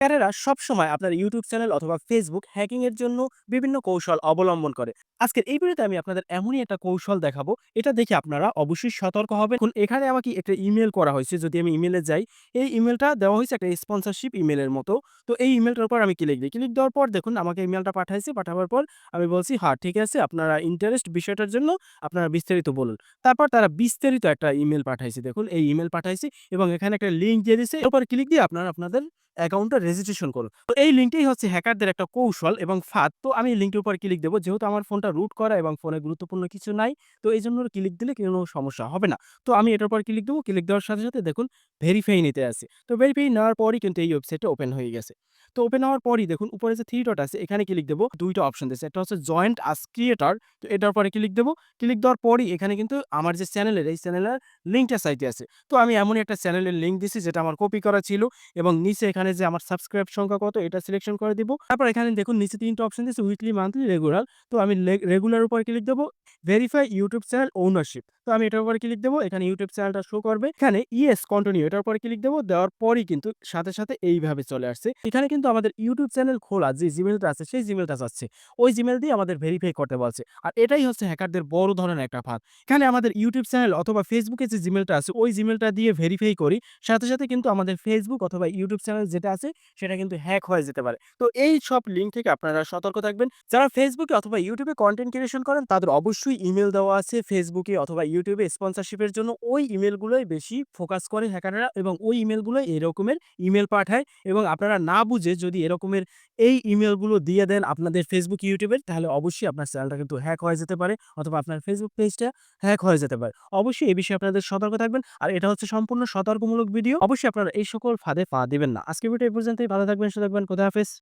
হ্যাকারেরা সবসময় আপনার YouTube channel অথবা ফেসবুক হ্যাকিং এর জন্য বিভিন্ন কৌশল অবলম্বন করে। আজকের এই ভিডিওতে আমি আপনাদের এমনই একটা কৌশল দেখাবো। এটা দেখে আপনারা অবশ্যই সতর্ক হবেন। এখন এখানে আমাকে একটা ইমেইল করা হয়েছে। যদি আমি ইমেইলে যাই, এই ইমেইলটা দেওয়া হয়েছে একটা স্পন্সরশিপ ইমেইলের মতো। তো এই ইমেইলটার উপর আমি ক্লিক দিই। ক্লিক দেওয়ার পর দেখুন আমাকে ইমেইলটা পাঠাইছে। পাঠাবার পর আমি বলছি, "হ্যাঁ, ঠিক আছে। আপনারা ইন্টারেস্ট বিষয়টার জন্য আপনারা বিস্তারিত বলুন।" তারপর তারা বিস্তারিত একটা ইমেইল পাঠাইছে। দেখুন এই ইমেইল পাঠাইছে এবং এখানে একটা লিঙ্ক দিয়ে দিছে। এর উপর ক্লিক দিয়ে আপনারা আপনাদের অ্যাকাউন্টটা রেজিস্ট্রেশন করুন। তো এই লিঙ্কটাই হচ্ছে হ্যাকারদের একটা কৌশল এবং ফাঁদ। তো আমি লিঙ্কটার উপর ক্লিক দেব। যেহেতু আমার ফোনটা রুট করা এবং ফোনে গুরুত্বপূর্ণ কিছু নাই। তো এইজন্য ক্লিক দিলে কোনো সমস্যা হবে না। তো আমি এটার উপর ক্লিক দেব। ক্লিক দেওয়ার সাথে, সাথে দেখুন ভেরিফাই নিতে আসে। তো ভেরিফাই নেওয়ার পরই কিন্তু এই ওয়েবসাইটটা ওপেন হয়ে গেছে। তো ওপেন হওয়ার পরই দেখুন উপরে যে 3 ডট আছে এখানে ক্লিক দেব। ২ টা অপশন দিছে। একটা হচ্ছে জয়েন্ট আস ক্রিয়েটর। তো এটার উপরে ক্লিক দেব। ক্লিক দেওয়ার পরই এখানে কিন্তু আমার যে চ্যানেলের এই চ্যানেলের লিঙ্কটা চাইতে আছে। তো আমি এমনই একটা চ্যানেলের লিঙ্ক দিছি যেটা আমার কপি করা ছিল। এবং নিচে এখানে যে আমার সাবস্ক্রাইব সংখ্যা কত এটা সিলেকশন করে দিব। তারপর এখানে দেখুন নিচে ৩ টা অপশন দিয়েছে উইকলি, মান্থলি, রেগুলার। তো আমি রেগুলার উপর ক্লিক দেব। Verify YouTube channel ownership. তো আমি এটার উপরে ক্লিক দেব। এখানে ইউটিউব চ্যানেলটা শো করবে। এখানে ইয়েস কন্টিনিউ এটার উপরে ক্লিক দেব। দেওয়ার পরই কিন্তু সাথে, সাথে এইভাবে চলে আসছে। এখানে কিন্তু আমাদের ইউটিউব চ্যানেল খোলা যে জিমেইলটা আছে সেই জিমেইলটা চাচ্ছে। ওই জিমেইল দিয়ে আমাদের ভেরিফাই করতে বলছে। আর এটাই হচ্ছে হ্যাকারদের বড় ধরনের একটা ফাঁদ। এখানে আমাদের ইউটিউব চ্যানেল অথবা ফেসবুকে যে জিমেইলটা আছে ওই জিমেইলটা দিয়ে ভেরিফাই করি। সাথে, সাথে কিন্তু আমাদের ফেসবুক অথবা ইউটিউব চ্যানেল যেটা আছে সেটা কিন্তু হ্যাক হয়ে যেতে পারে। তো এই সব লিঙ্ক থেকে আপনারা সতর্ক থাকবেন। যারা ফেসবুকে অথবা ইউটিউবে কনটেন্ট ক্রিয়েশন করেন তাদের অবশ্যই ইমেইল দেওয়া আছে ফেসবুকে অথবা ইউটিউবে স্পন্সরশিপের জন্য। ওই ইমেইলগুলোই বেশি ফোকাস করে হ্যাকাররা এবং ওই ইমেইলগুলোই এরকমের ইমেইল পাঠায় এবং আপনারা না বুঝে যদি এরকমের এই ইমেইলগুলো দিয়ে দেন আপনাদের ফেসবুক, ইউটিউবের তাহলে অবশ্যই আপনার চ্যানেলটা কিন্তু হ্যাক হয়ে যেতে পারে অথবা আপনার ফেসবুক পেজটা হ্যাক হয়ে যেতে পারে। অবশ্যই এই বিষয়ে আপনাদের সতর্ক থাকবেন। আর এটা হচ্ছে সম্পূর্ণ সতর্কমূলক ভিডিও। অবশ্যই আপনারা এই সকল ফাঁদে পা দিবেন না। আজকের ভিডিও এই পর্যন্তই। ভালো থাকবেন, সুস্থ থাকবেন। খোদা হাফেজ।